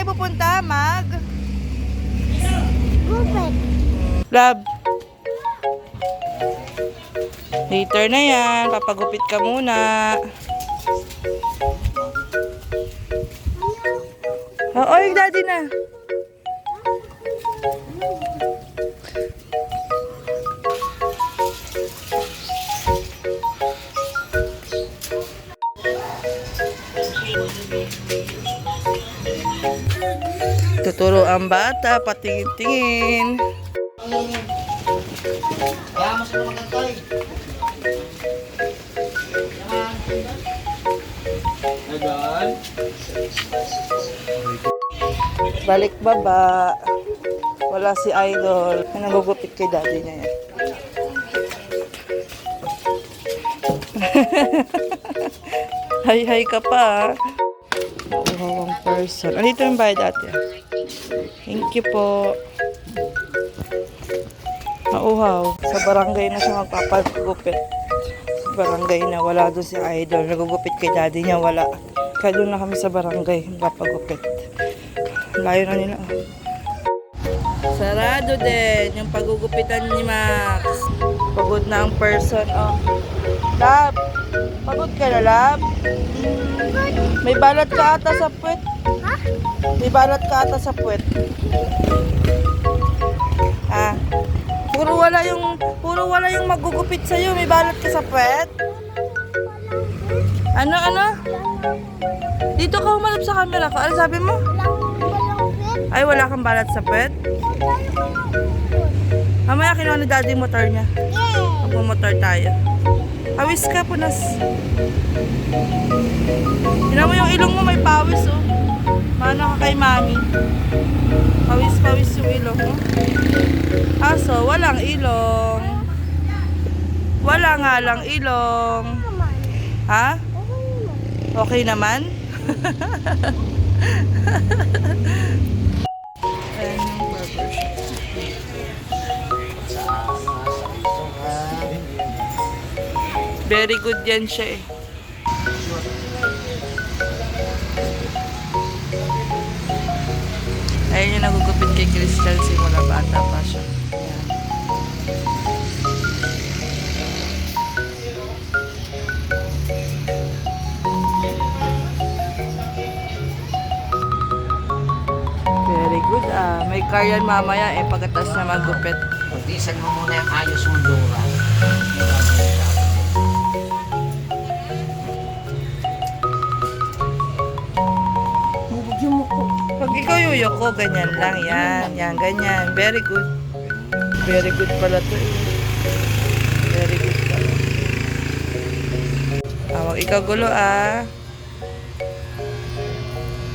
tayo pupunta? Gupit. Love. Later na yan. Papagupit ka muna. Oo, yung daddy na. Tuturo ang bata, patingin-tingin. Kaya mo sila magantay. Nagaan. Balik baba. Wala si Idol. Nagugupit kay daddy niya yan. Hi-hi ka pa. Wow, person. Andito yung bayad ate. Thank you po. Mauhaw. Sa barangay na siya magpapagupit. Sa barangay na. Wala doon si Idol. Nagugupit kay daddy niya. Wala. Kaya doon na kami sa barangay. Magpapagupit. Layo na nila. Sarado din. Yung pagugupitan ni Max. Pagod na ang person. Oh. Lab. Pagod ka na, Lab? May balat ka ata sa puwet. Ha? May balat ka ata sa puwet. Ah. Puro wala yung magugupit sa iyo. May balat ka sa puwet. Ano? Dito ka humalap sa camera ko. Ano sabi mo? Ay, wala kang balat sa puwet? Mamaya kinuha ni daddy yung motor niya. Magmumotor tayo. Pawis ka, punas. Tignan mo yung ilong mo, may pawis, oh. Paano ka kay mami? Pawis yung ilong mo. Aso, walang ilong. Wala nga lang ilong. Ha? Okay naman? Ayan yung barbershop. Very good yan siya eh. Ayun yung nagugupit kay Crystal simula bata pa siya. Ayan. Very good ah. May car yan mamaya eh pagkatas na magupit. Pagdisan mo muna yung ayos mong dura. Pag ikaw yuyoko, ganyan lang. Yan, ganyan. Very good. Very good pala to eh. Very good pala. Wag ikaw gulo ah.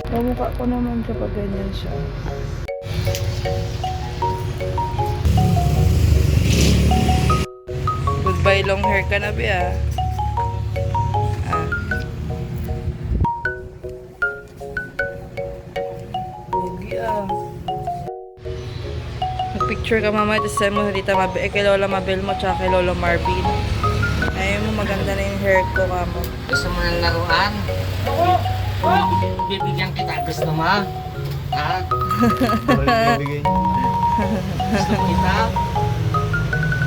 Pamukha ko naman siya pag ganyan siya. Goodbye long hair ka na, Be ah. Picture ka mamaya, tapos sa'yo mo sa Tita Mabel, kay Lola Mabel mo, tsaka kay Lola Marvin. Ayun mo, maganda na yung hair ko, kamo. Gusto mo ng laruan? Bibigyan kita. Gusto mo? Ha? Gusto mo kita?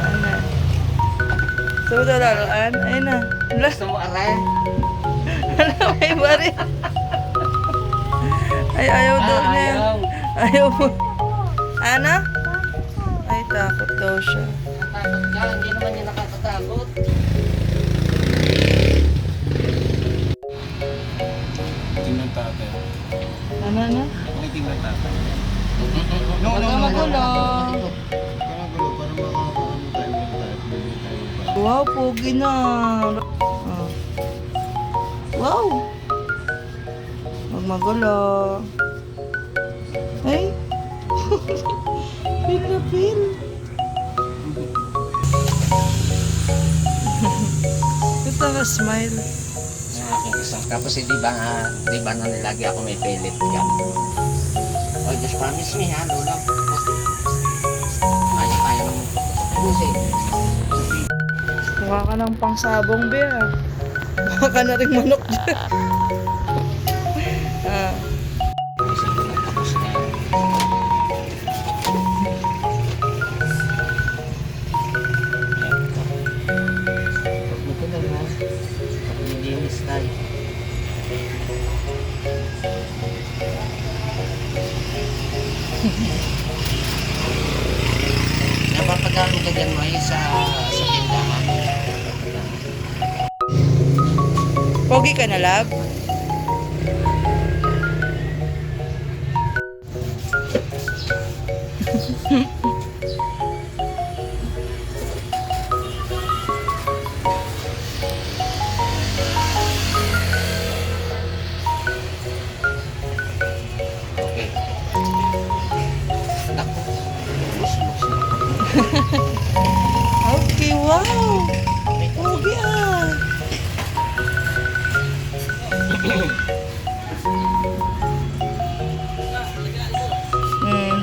Ano? Gusto mo daw laruan? Ayun na. Gusto mo aray? Ano, may bari? Ay, ayaw daw niya. Ayaw mo. Ano? Ay, takot daw siya. Nakatakot ka, hindi naman niya nakakatakot. Tingnan tatay. Ano? May tingnan tatay. Huwag ka magulo. Kakagulo para makakaano tayo ng tayo. Wow, pogi na. Oh. Wow. Huwag magulo. Ay. Feel na feel. Ito na smile. Yung aking isang tapos di ba na nilagi ako may pellet yan. Oh, just promise me ha, Lola. Kaya mo. Busin. Mukha ka ng pangsabong, Be, ah. Mukha ka na rin manok dyan. Ah. Napapagano ka dyan mo sa tindahan. Pogi ka na, love? Okay. Naku. Lus-lus na. Okay, wow! Pogi ah! Hmm.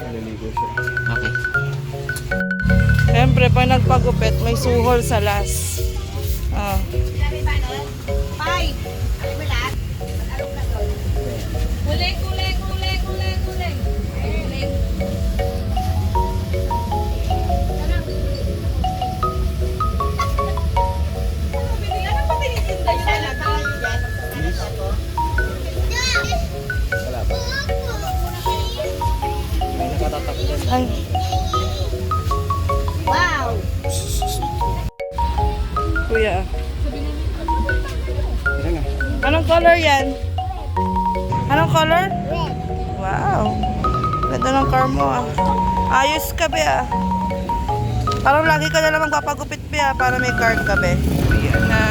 Naliligo siya. Okay. Siyempre, pag nagpagupit, may suhol sa las. Ah. Kuling, kuling, kuling, kuling, kuling. Kuling. Ano pa tinitinda yun? Wala pa. May nakatatak dyan. Ay, Wow! kuya. Yan na. Anong color yan? Anong color? Wow. Ganda ng car mo ah. Ayos ka be ah. Parang lagi ka na lang magpapagupit be ah, para may car ka be. Ayan na.